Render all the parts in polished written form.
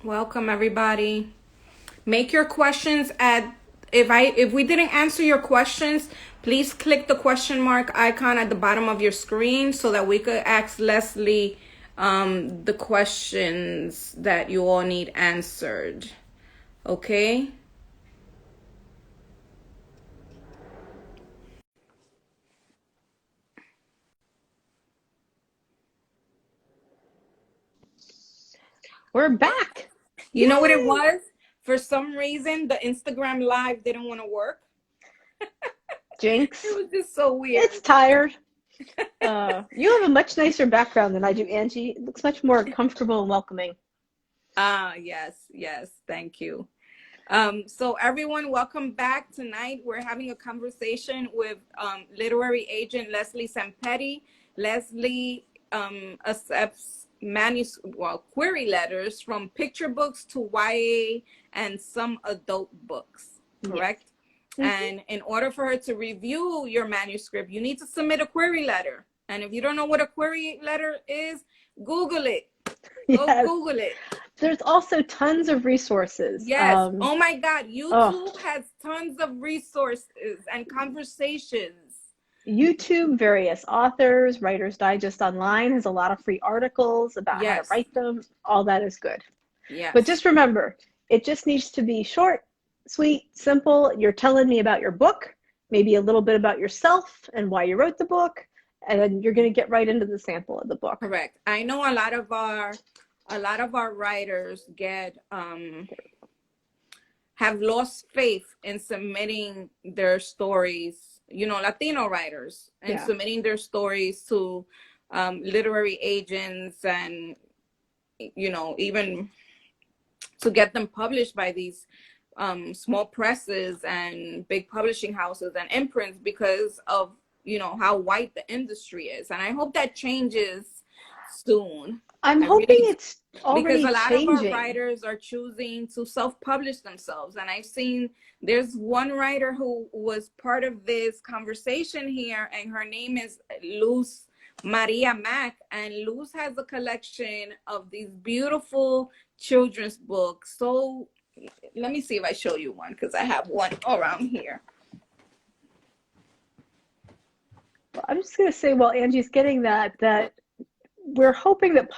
Welcome everybody. Make your questions at if we didn't answer your questions, please click the question mark icon at the bottom of your screen so that we could ask Leslie the questions that you all need answered. Okay? We're back. You know what it was? For some reason, the Instagram live didn't want to work. Jinx. It was just so weird. It's tired. You have a much nicer background than I do, Angie. It looks much more comfortable and welcoming. Yes, thank you. So everyone, welcome back. Tonight we're having a conversation with literary agent Leslie Zampetti. Leslie accepts query letters from picture books to YA and some adult books, correct? Yes. And in order for her to review your manuscript, you need to submit a query letter. And if you don't know what a query letter is, Google it. Go Google it. There's also tons of resources. Yes. Oh my God. YouTube has tons of resources and conversations. YouTube, various authors, Writer's Digest Online has a lot of free articles about how to write them. All that is good. Yes. But just remember, it just needs to be short, sweet, simple. You're telling me about your book, maybe a little bit about yourself and why you wrote the book, and then you're going to get right into the sample of the book. Correct. I know a lot of our writers have lost faith in submitting their stories, Latino writers, and submitting their stories to literary agents and, even to get them published by these small presses and big publishing houses and imprints because of, how white the industry is. And I hope that changes soon. I'm hoping it's already because a lot changing. of our writers are choosing to self-publish themselves. And I've seen there's one writer who was part of this conversation here, and her name is Luz Maria Mack. And Luz has a collection of these beautiful children's books. So let me see if I show you one, because I have one around here. I'm just going to say, while Angie's getting that we're hoping that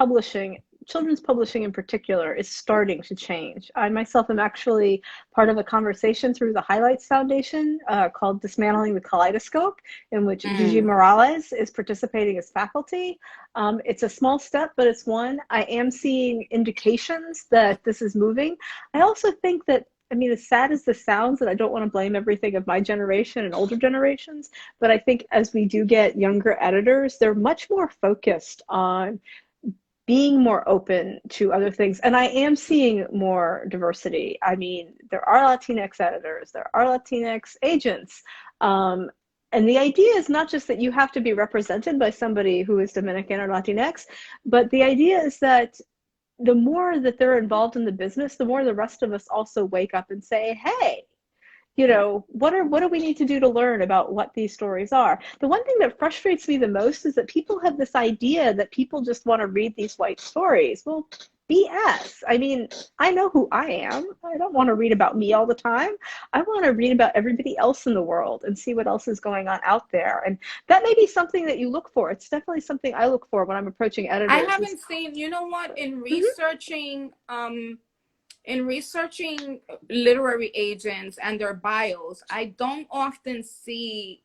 children's publishing in particular, is starting to change. I myself am actually part of a conversation through the Highlights Foundation called Dismantling the Kaleidoscope, in which Gigi Morales is participating as faculty. It's a small step, but it's one. I am seeing indications that this is moving. I also think that, as sad as this sounds, and I don't want to blame everything of my generation and older generations, but I think as we do get younger editors, they're much more focused on being more open to other things. And I am seeing more diversity. There are Latinx editors, there are Latinx agents. And the idea is not just that you have to be represented by somebody who is Dominican or Latinx, but the idea is that the more that they're involved in the business, the more the rest of us also wake up and say, hey, what do we need to do to learn about what these stories are? The one thing that frustrates me the most is that people have this idea that people just want to read these white stories. Well, BS. I know who I am. I don't want to read about me all the time. I want to read about everybody else in the world and see what else is going on out there. And that may be something that you look for. It's definitely something I look for when I'm approaching editors. I haven't seen, in researching, in researching literary agents and their bios, I don't often see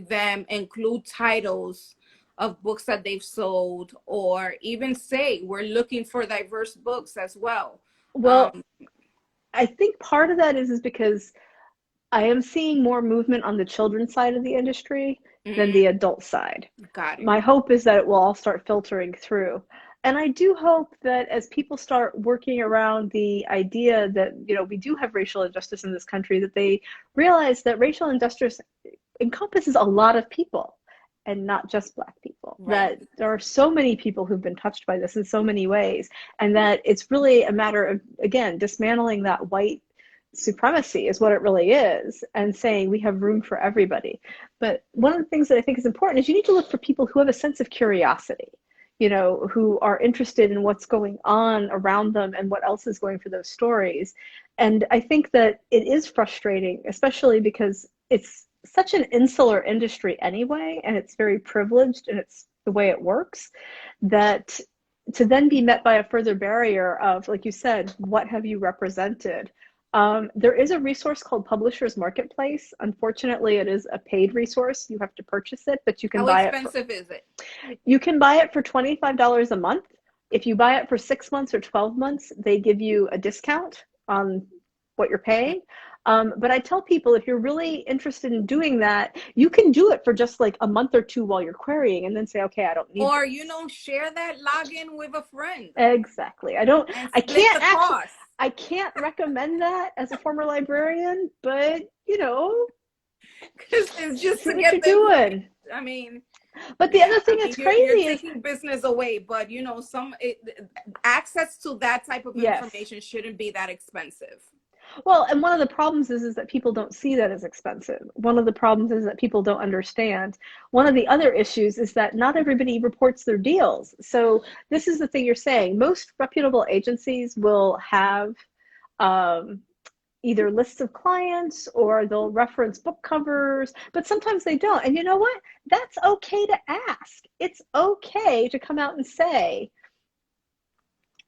them include titles of books that they've sold, or even say we're looking for diverse books as well. Well, I think part of that is because I am seeing more movement on the children's side of the industry than the adult side. Got it. My hope is that it will all start filtering through. And I do hope that as people start working around the idea that, we do have racial injustice in this country, that they realize that racial injustice encompasses a lot of people and not just Black people. Right. That there are so many people who've been touched by this in so many ways. And that it's really a matter of, again, dismantling that white supremacy is what it really is, and saying we have room for everybody. But one of the things that I think is important is you need to look for people who have a sense of curiosity. you know, who are interested in what's going on around them and what else is going for those stories. And I think that it is frustrating, especially because it's such an insular industry anyway, and it's very privileged and it's the way it works, that to then be met by a further barrier of, like you said, what have you represented? There is a resource called Publishers Marketplace. Unfortunately, it is a paid resource. You have to purchase it, but you can How buy it. expensive is it? You can buy it for $25 a month. If you buy it for 6 months or 12 months, they give you a discount on what you're paying. But I tell people, if you're really interested in doing that, you can do it for just like a month or two while you're querying, and then say, okay, I don't need Or, this. you know, share that login with a friend. Exactly. And split the cost. I can't recommend that as a former librarian, but you know, Because it's just see to what get you're the doing. I mean, but the other thing that's crazy you're is taking business away, but you know, access to that type of information shouldn't be that expensive. Well, and one of the problems is that people don't see that as expensive. One of the problems is that people don't understand. One of the other issues is that not everybody reports their deals. So this is the thing you're saying. Most reputable agencies will have either lists of clients or they'll reference book covers, but sometimes they don't. And you know what? That's okay to ask. It's okay to come out and say,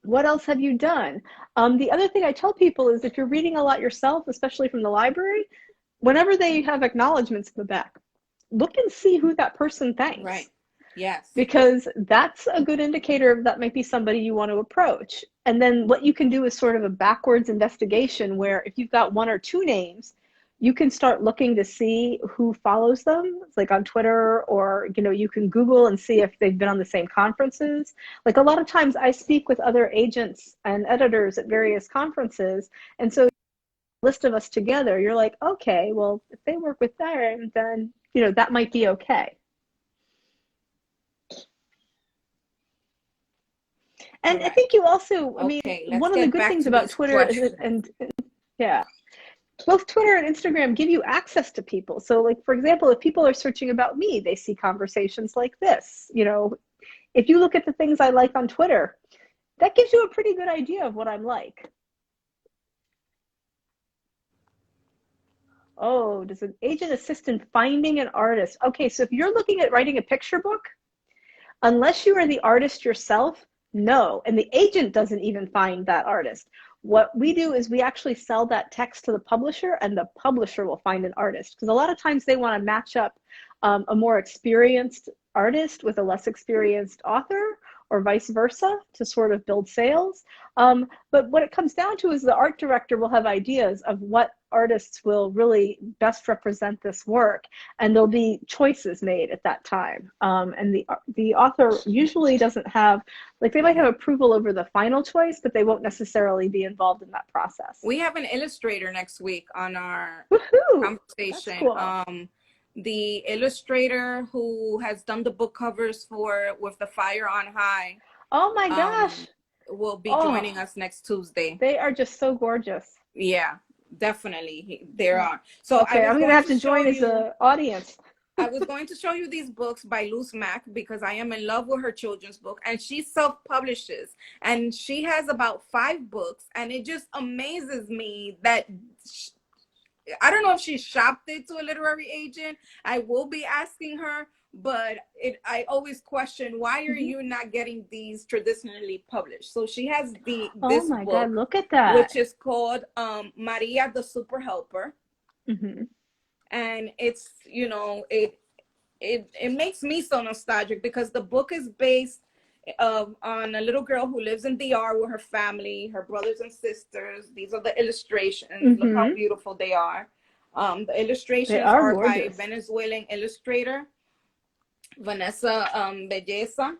what else have you done? The other thing I tell people is if you're reading a lot yourself, especially from the library, whenever they have acknowledgments in the back, look and see who that person thanks. Right. Yes. Because that's a good indicator that might be somebody you want to approach. And then what you can do is sort of a backwards investigation where if you've got one or two names, you can start looking to see who follows them, like on Twitter, or you know, you can Google and see if they've been on the same conferences. Like a lot of times I speak with other agents and editors at various conferences, and so a list of us together, you're like, okay, well, if they work with them, then you know that might be okay. And I think you also, I mean, one of the good things about Twitter is, and yeah, both Twitter and Instagram give you access to people. So like, for example, if people are searching about me, they see conversations like this. You know, if you look at the things I like on Twitter, that gives you a pretty good idea of what I'm like. Oh, does an agent assist in finding an artist? Okay, so if you're looking at writing a picture book, unless you are the artist yourself, no. And the agent doesn't even find that artist. What we do is we actually sell that text to the publisher, and the publisher will find an artist. Because a lot of times they want to match up a more experienced artist with a less experienced author, or vice versa, to sort of build sales. But what it comes down to is the art director will have ideas of what artists will really best represent this work, and there'll be choices made at that time. And the author usually doesn't have, like, they might have approval over the final choice, but they won't necessarily be involved in that process. We have an illustrator next week on our conversation. Cool. The illustrator who has done the book covers for With the Fire on High. Oh my gosh. Will be joining us next Tuesday. They are just so gorgeous. Yeah, definitely. There are. So okay, I'm going to have to join as an audience. I was going to show you these books by Luz Mack because I am in love with her children's book, and she self-publishes, and she has about 5 books, and it just amazes me that I don't know if she shopped it to a literary agent. I will be asking her, but I always question, why are you not getting these traditionally published? So she has this book, God, look at that, which is called Maria the Super Helper. And it's, you know, it makes me so nostalgic because the book is based on a little girl who lives in DR with her family, her brothers and sisters. These are the illustrations. Look how beautiful they are. The illustrations are by Venezuelan illustrator Vanessa Belleza.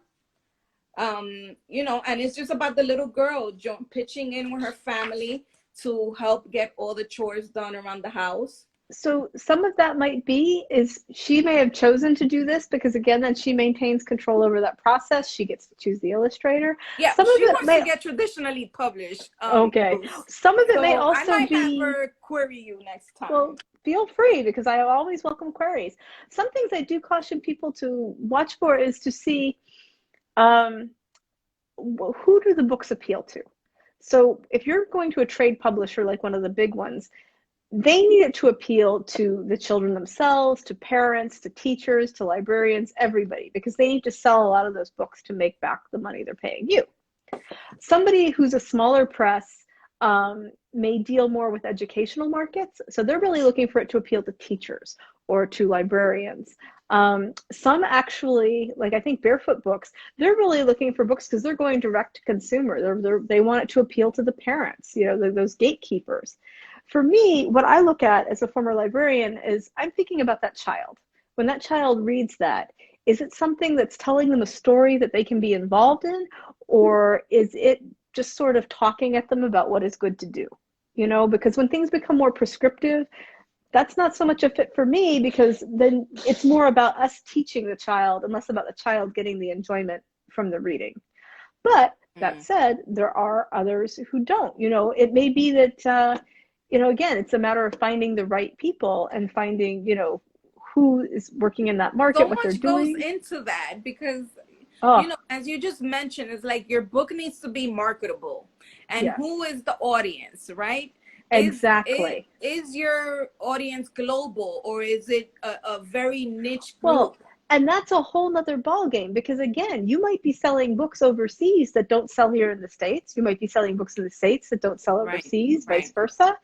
You know, and it's just about the little girl pitching in with her family to help get all the chores done around the house. So some of that might be is she may have chosen to do this because, again, then she maintains control over that process. She gets to choose the illustrator. Yeah, some of it wants to get traditionally published. Okay. Some of it may also I might have her query you next time. Well, feel free, because I always welcome queries. Some things I do caution people to watch for is to see Um, who do the books appeal to? So if you're going to a trade publisher like one of the big ones, they need it to appeal to the children themselves, to parents, to teachers, to librarians, everybody, because they need to sell a lot of those books to make back the money they're paying you. Somebody who's a smaller press may deal more with educational markets. So they're really looking for it to appeal to teachers or to librarians. Some actually, like I think Barefoot Books, they're really looking for books because they're going direct to consumer. They want it to appeal to the parents, you know, those gatekeepers. For me, what I look at as a former librarian is I'm thinking about that child. When that child reads that, is it something that's telling them a story that they can be involved in, or is it just sort of talking at them about what is good to do? You know, because when things become more prescriptive, that's not so much a fit for me, because then it's more about us teaching the child and less about the child getting the enjoyment from the reading. But that said, there are others who don't. You know, it may be that, you know, again, it's a matter of finding the right people and finding, you know, who is working in that market, So what they're much goes doing. into that because, Oh, you know, as you just mentioned, it's like your book needs to be marketable. And yes, who is the audience, right? exactly. Is your audience global, or is it a very niche Well, group? and that's a whole nother ball game, because again, you might be selling books overseas that don't sell here in the States. You might be selling books in the States that don't sell Right, overseas, vice right. versa.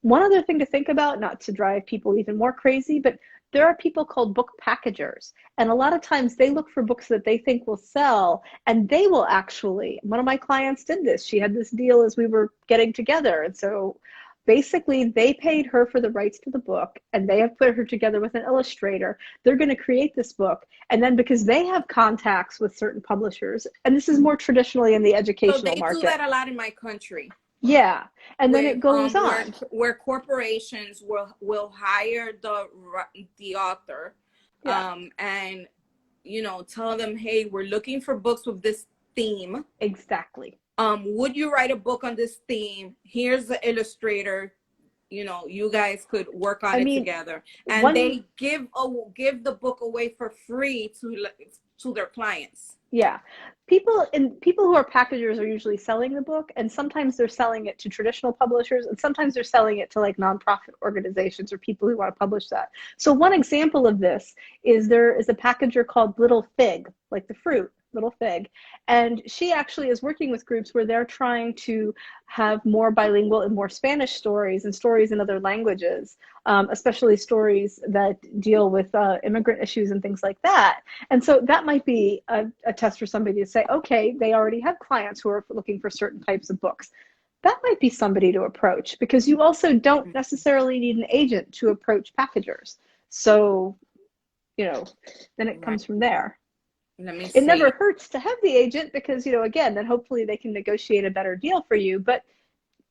One other thing to think about, not to drive people even more crazy, but there are people called book packagers. And a lot of times they look for books that they think will sell, and they will actually, one of my clients did this. She had this deal as we were getting together. And so basically they paid her for the rights to the book, and they have put her together with an illustrator. They're going to create this book, and then because they have contacts with certain publishers, and this is more traditionally in the So educational they do market. that a lot in my country Yeah, and then with it goes on. where corporations will hire the author, Yeah, and you know, tell them, hey, we're looking for books with this theme. exactly. Would you write a book on this theme? Here's the illustrator. You know, you guys could work on I it mean, together, and one, they give the book away for free to their clients. yeah, people who are packagers are usually selling the book, and sometimes they're selling it to traditional publishers, and sometimes they're selling it to like nonprofit organizations or people who want to publish that. So one example of this is there is a packager called Little Fig, like the fruit, Little Fig, and she actually is working with groups where they're trying to have more bilingual and more Spanish stories and stories in other languages, especially stories that deal with immigrant issues and things like that. And so that might be a test for somebody to say, okay, they already have clients who are looking for certain types of books. That might be somebody to approach, because you also don't necessarily need an agent to approach packagers. So, you know, then it Right. comes from there. Let me It never see. hurts to have the agent, because, you know, again, then hopefully they can negotiate a better deal for you. But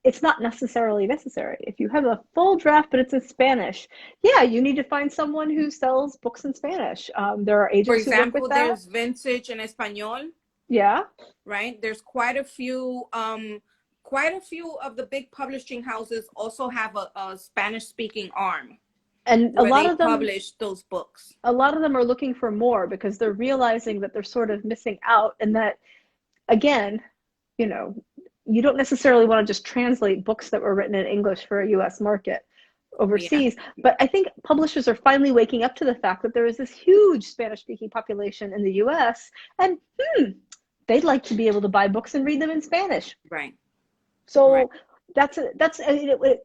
it's not necessarily necessary. If you have a full draft but it's in Spanish, yeah, you need to find someone who sells books in Spanish. There are For agents who work with example, that. there's Vintage en Español, Yeah. right? There's quite a few of the big publishing houses also have a Spanish speaking arm And where they publish those books. a lot of them are looking for more, because they're realizing that they're sort of missing out, and that, again, you know, you don't necessarily want to just translate books that were written in English for a US market Yeah, overseas. But I think publishers are finally waking up to the fact that there is this huge Spanish speaking population in the US, and they'd like to be able to buy books and read them in Spanish. right, right. So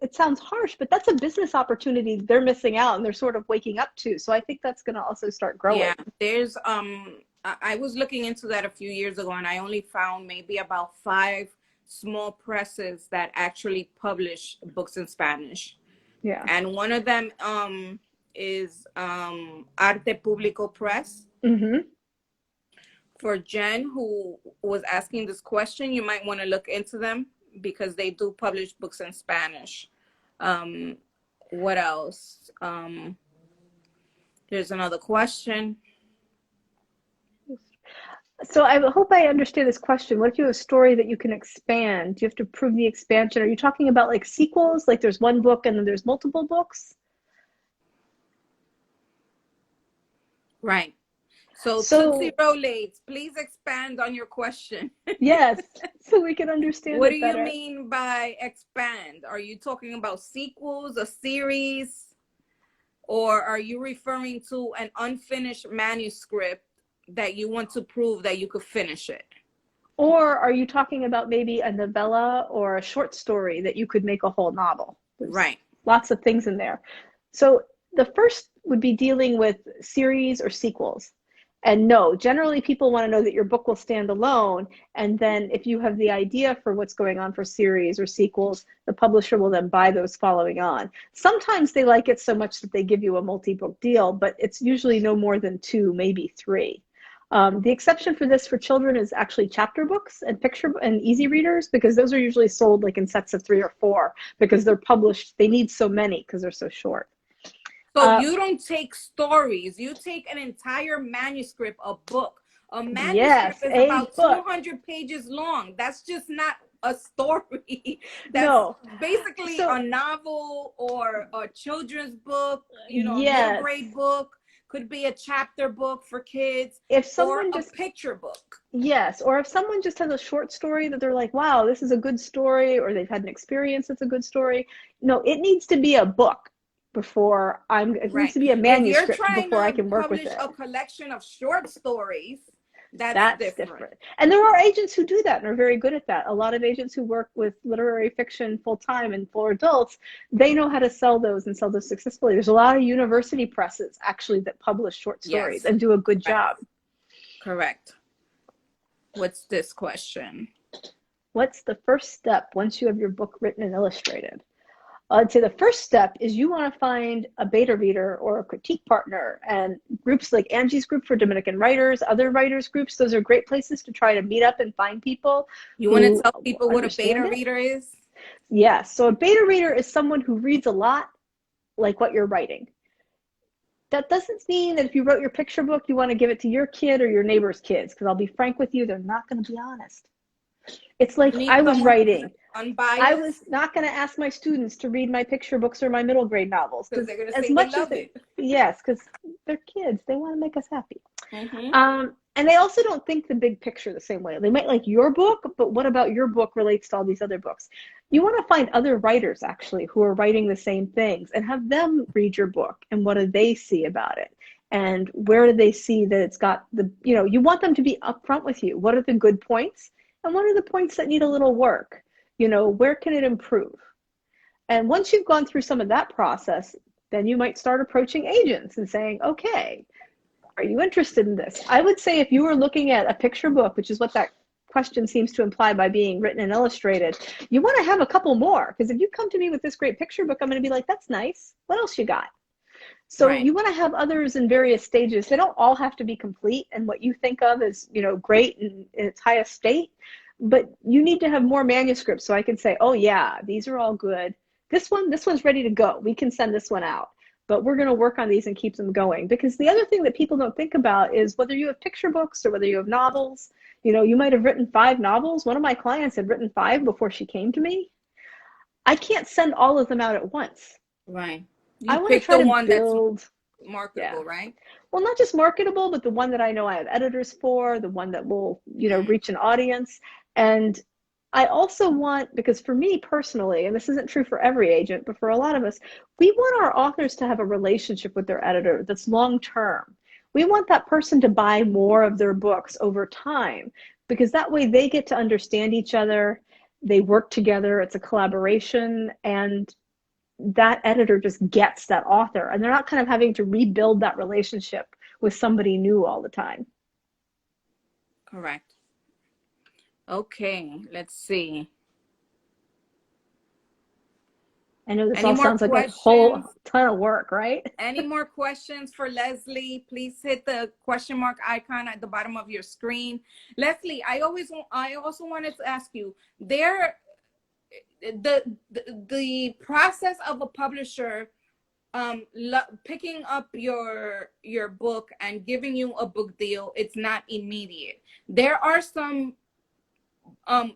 it sounds harsh, but that's a business opportunity they're missing out, and they're sort of waking up to. So I think that's going to also start growing. Yeah, there's I was looking into that a few years ago, and I only found maybe about five small presses that actually publish books in Spanish. Yeah. And one of them is Arte Público Press. Mm-hmm. For Jen, who was asking this question, you might want to look into them because they do publish books in Spanish. What else? There's another question. So I hope I understand this question. What if you have a story that you can expand? Do you have to prove the expansion? Are you talking about like sequels? Like there's one book and then there's multiple books? Right. So Tootsie So Rolades, please expand on your question. yes, so we can understand What do it you better. mean by expand? Are you talking about sequels, a series, or are you referring to an unfinished manuscript that you want to prove that you could finish it? Or are you talking about maybe a novella or a short story that you could make a whole novel? There's Right. lots of things in there. So the first would be dealing with series or sequels. And no, generally people want to know that your book will stand alone. And then if you have the idea for what's going on for series or sequels, the publisher will then buy those following on. Sometimes they like it so much that they give you a multi-book deal, but it's usually no more than 2, maybe 3. The exception for this for children is actually chapter books and picture and easy readers, because those are usually sold like in sets of 3 or 4 because they're published. They need so many because they're so short. So you don't take stories, you take an entire manuscript, a book. A manuscript Yes, is a about book. 200 pages long. That's just not a story. That's No. basically So a novel or a children's book, you know, a middle yes, grade book, could be a chapter book for kids, if or someone a just picture book. yes, or if someone just has a short story that they're like, wow, this is a good story, or they've had an experience that's a good story. No, it needs to be a book before it needs Right. to be a If you're manuscript trying before I to can work with publish it. a collection of short stories, that's That's different. different. And there are agents who do that and are very good at that. A lot of agents who work with literary fiction full time and for adults, they know how to sell those and sell those successfully. There's a lot of university presses actually that publish short stories Yes. and do a good Correct. job. Correct. What's this question? What's the first step once you have your book written and illustrated? I'd say the first step is you want to find a beta reader or a critique partner, and groups like Angie's group for Dominican writers, other writers groups, those are great places to try to meet up and find people You want to who tell people what a understand beta it. reader is? Yes, so a beta reader is someone who reads a lot like what you're writing. That doesn't mean that if you wrote your picture book, you want to give it to your kid or your neighbor's kids, because I'll be frank with you, they're not going to be honest. It's like You need I was someone who's writing. I was unbiased, not going to ask my students to read my picture books or my middle grade novels, because because they're going to as say they much as love they, it. yes, because they're kids, they want to make us happy. Mm-hmm. And they also don't think the big picture the same way. They might like your book, but what about your book relates to all these other books? You want to find other writers actually who are writing the same things and have them read your book, and what do they see about it? And where do they see that it's got you want them to be upfront with you. What are the good points? And what are the points that need a little work? Where can it improve? And once you've gone through some of that process, then you might start approaching agents and saying, okay, are you interested in this? I would say if you were looking at a picture book, which is what that question seems to imply by being written and illustrated, you want to have a couple more, because if you come to me with this great picture book, I'm going to be like, that's nice. What else you got? So Right. you want to have others in various stages. They don't all have to be complete and what you think of as, great in its highest state, but you need to have more manuscripts so I can say, oh yeah, these are all good. This one's ready to go. We can send this one out, but we're going to work on these and keep them going. Because the other thing that people don't think about is whether you have picture books or whether you have novels. You might have written 5 novels. One of my clients had written 5 before she came to me. I can't send all of them out at once. Right. I You want to pick try the to one that's build. Yeah. marketable, right? Well, not just marketable, but the one that I know I have editors for, the one that will, reach an audience. And I also want, because for me personally, and this isn't true for every agent, but for a lot of us, we want our authors to have a relationship with their editor that's long term. We want that person to buy more of their books over time, because that way they get to understand each other. They work together. It's a collaboration. And that editor just gets that author, and they're not kind of having to rebuild that relationship with somebody new all the time. Correct. Okay, let's see. I know this Any all more sounds like a whole questions? ton of work, right? Any more questions for Leslie? Please hit the question mark icon at the bottom of your screen. Leslie, I also wanted to ask you, the process of a publisher picking up your book and giving you a book deal, it's not immediate. There are some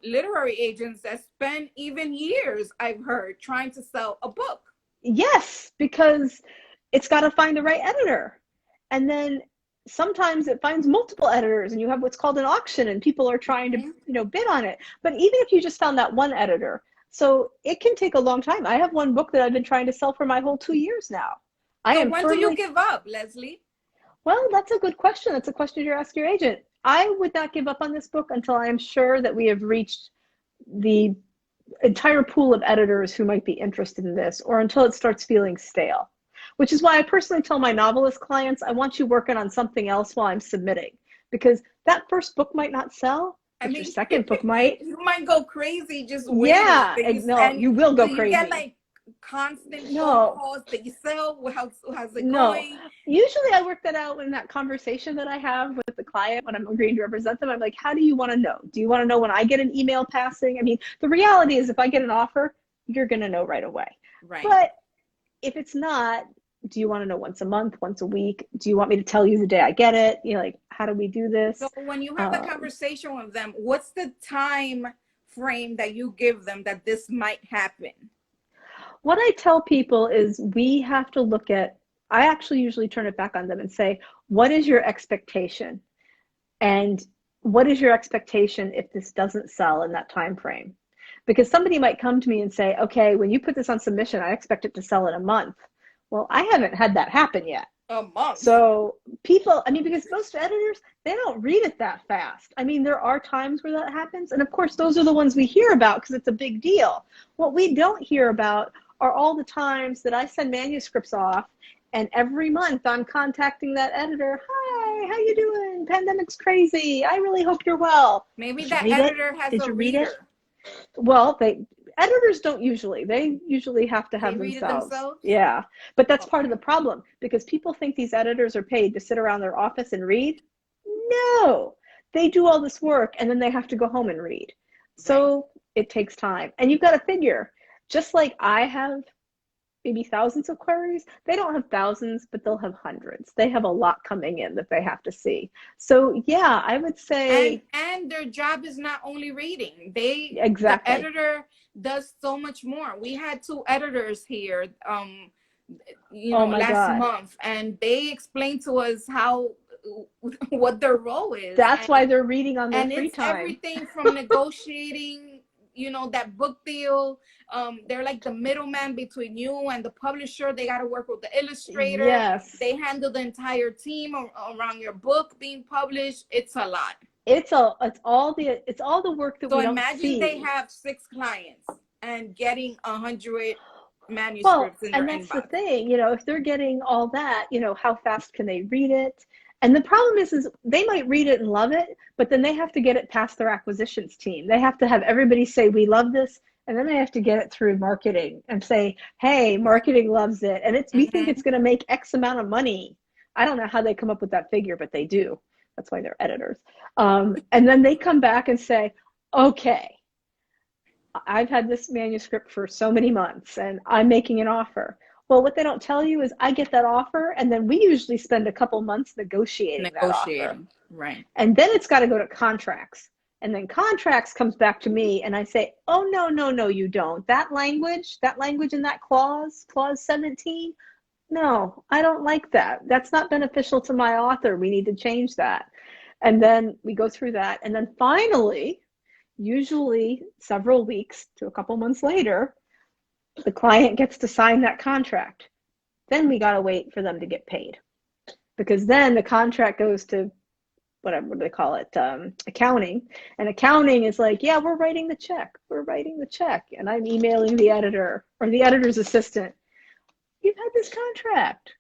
literary agents that spend even years, I've heard, trying to sell a book. Yes, because it's got to find the right editor. And then sometimes it finds multiple editors and you have what's called an auction and people are trying to, Mhm. bid on it. But even if you just found that one editor, so it can take a long time. I have one book that I've been trying to sell for my whole 2 years now. I So am when do you firmly, give up, Leslie? well, that's a good question. That's a question you're asking your agent. I would not give up on this book until I am sure that we have reached the entire pool of editors who might be interested in this, or until it starts feeling stale. Which is why I personally tell my novelist clients, I want you working on something else while I'm submitting, because that first book might not sell, I but your mean, second book might. you might go crazy just waiting. Yeah, no, And you will do go you get crazy. like constant phone No, calls that you sell? How's it no. going? Usually I work that out in that conversation that I have with the client when I'm agreeing to represent them. I'm like, how do you want to know? Do you want to know when I get an email passing? I mean, the reality is if I get an offer, you're going to know right away. Right. But if it's not, do you want to know once a month, once a week? Do you want me to tell you the day I get it? Like, how do we do So this? when you have the conversation with them, what's the time frame that you give them that this might happen? What I tell people is we have to look at, I actually usually turn it back on them and say, what is your expectation? And what is your expectation if this doesn't sell in that time frame? Because somebody might come to me and say, okay, when you put this on submission, I expect it to sell in a month. Well, I haven't had that happen yet. A month. So people, I mean, because most editors, they don't read it that fast. I mean, there are times where that happens. And of course, those are the ones we hear about because it's a big deal. What we don't hear about are all the times that I send manuscripts off and every month I'm contacting that editor. Hi, how you doing? Pandemic's crazy. I really hope you're well. Maybe Did you that read it? editor has Did a you read it? reader. Well, editors don't usually. They usually have to They have read it themselves. themselves. Yeah. But that's part of Okay. the problem because people think these editors are paid to sit around their office and read. No. They do all this work and then they have to go home and read. Right. So it takes time. And you've got to figure, just like I have maybe thousands of queries. They don't have thousands, but they'll have hundreds. They have a lot coming in that they have to see. So yeah, I would say And their job is not only reading. The exactly. editor does so much more. We had two editors here Oh my last God. month, and they explained to us how what their role is, That's why they're reading on their and free it's time. everything from negotiating, that book deal. They're like the middleman between you and the publisher. They got to work with the illustrator. Yes. They handle the entire team around your book being published. It's a lot. It's all the work that So we don't imagine they see. have 6 clients and getting 100 Well, manuscripts in their and that's the inbox. thing, if they're getting all that, how fast can they read it? And the problem is they might read it and love it, but then they have to get it past their acquisitions team. They have to have everybody say, we love this. And then they have to get it through marketing and say, hey, marketing loves it. And we think it's Mm-hmm. going to make X amount of money. I don't know how they come up with that figure, but they do. That's why they're editors. And then they come back and say, okay, I've had this manuscript for so many months and I'm making an offer. Well, what they don't tell you is I get that offer and then we usually spend a couple months negotiating that offer. Negotiating, right? And then it's got to go to contracts. And then contracts comes back to me and I say, oh, no, no, no, you don't. That language in that clause 17, no, I don't like that. That's not beneficial to my author. We need to change that. And then we go through that. And then finally, usually several weeks to a couple months later, the client gets to sign that contract. Then we got to wait for them to get paid because then the contract goes to whatever what do they call it, accounting. And accounting is like, yeah, we're writing the check. We're writing the check. And I'm emailing the editor or the editor's assistant. You've had this contract.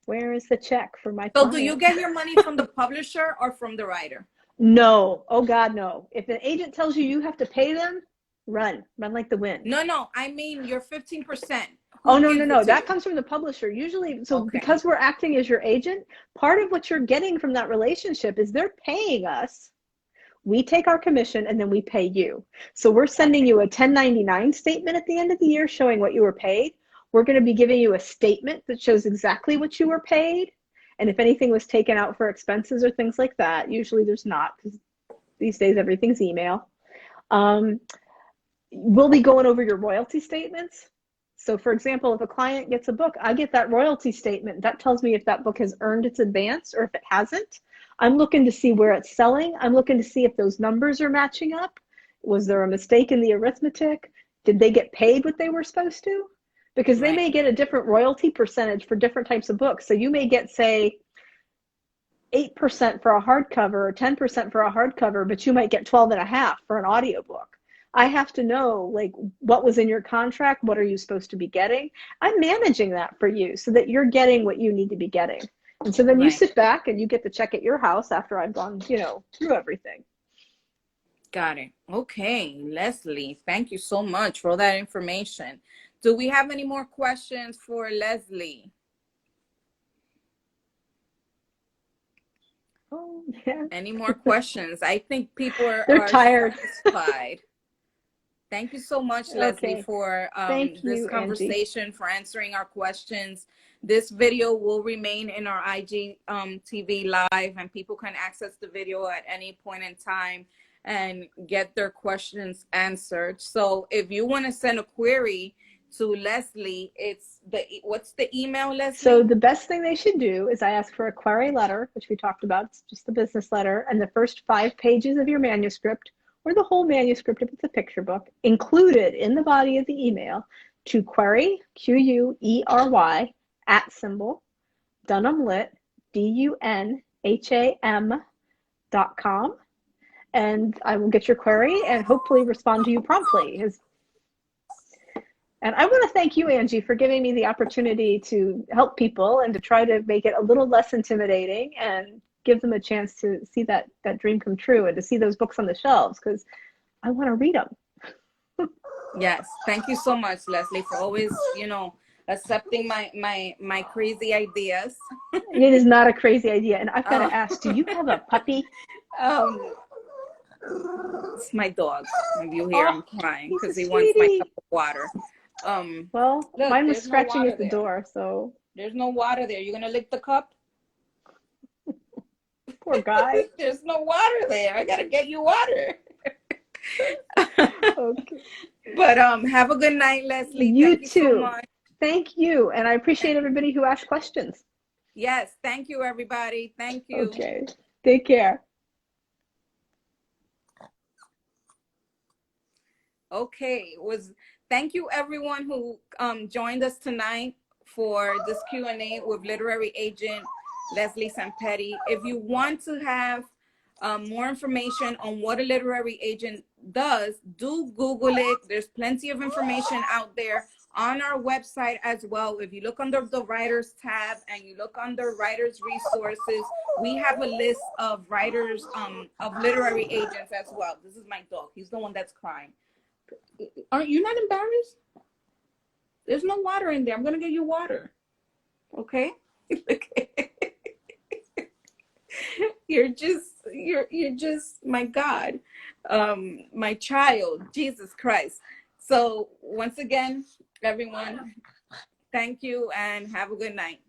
Where is the check for my So do you client? get your money from the publisher or from the writer? No. Oh, God, no. If an agent tells you you have to pay them, run like the wind. No, I mean your 15%. Oh, Who no, no, gives it no. to That you? comes from the publisher. Usually, so Okay. because we're acting as your agent, part of what you're getting from that relationship is they're paying us. We take our commission and then we pay you. So we're sending Okay. you a 1099 statement at the end of the year showing what you were paid. We're going to be giving you a statement that shows exactly what you were paid. And if anything was taken out for expenses or things like that, usually there's not because these days everything's email. We'll be going over your royalty statements. So for example, if a client gets a book, I get that royalty statement. That tells me if that book has earned its advance or if it hasn't. I'm looking to see where it's selling. I'm looking to see if those numbers are matching up. Was there a mistake in the arithmetic? Did they get paid what they were supposed to? Because they Right. may get a different royalty percentage for different types of books. So you may get, say, 8% for a hardcover or 10% for a hardcover, but you might get 12.5 for an audiobook. I have to know, like, what was in your contract, what are you supposed to be getting? I'm managing that for you so that you're getting what you need to be getting. And so then you Right. sit back and you get the check at your house after I've gone, through everything. Got it. Okay, Leslie, thank you so much for all that information. Do we have any more questions for Leslie? Oh, yeah. Any more questions? I think people They're are tired. satisfied. Thank you so much, Leslie, Okay. for Thank this you, Angie. conversation, for answering our questions. This video will remain in our IG TV live, and people can access the video at any point in time and get their questions answered. So if you want to send a query to Leslie, what's the email, So Leslie? the best thing they should do is I ask for a query letter, which we talked about. It's just the business letter, and the first 5 pages of your manuscript, or the whole manuscript if it's a picture book, included in the body of the email to query, QUERY, @ Dunham Lit, DUNHAM.com. And I will get your query and hopefully respond to you promptly. And I want to thank you, Angie, for giving me the opportunity to help people and to try to make it a little less intimidating and give them a chance to see that dream come true and to see those books on the shelves, because I want to read them. Yes, thank you so much, Leslie, for always, accepting my crazy ideas. It is not a crazy idea. And I've got Uh, to ask, do you have a puppy? um, it's my dog. If you hear Oh, him crying he's a because he wants my cup sweetie. of water. Well, Look, mine was there's no scratching water at the there. door, so There's no water there. You gonna lick the cup? poor guy. There's no water there. I gotta get you water. Okay. But have a good night, Leslie. You Thank you so too. much. Thank you. And I appreciate everybody who asked questions. Yes, thank you, everybody. Thank you. Okay. Take care. Okay, thank you everyone who joined us tonight for this Q&A with literary agent Leslie Zampetti. If you want to have more information on what a literary agent does, do Google it. There's plenty of information out there on our website as well. If you look under the writers tab and you look under writers resources, we have a list of writers of literary agents as well. This is my dog. He's the one that's crying. Aren't you not embarrassed? There's no water in there. I'm gonna get you water. Okay? you're just my God, my child, Jesus Christ. So once again, everyone, thank you and have a good night.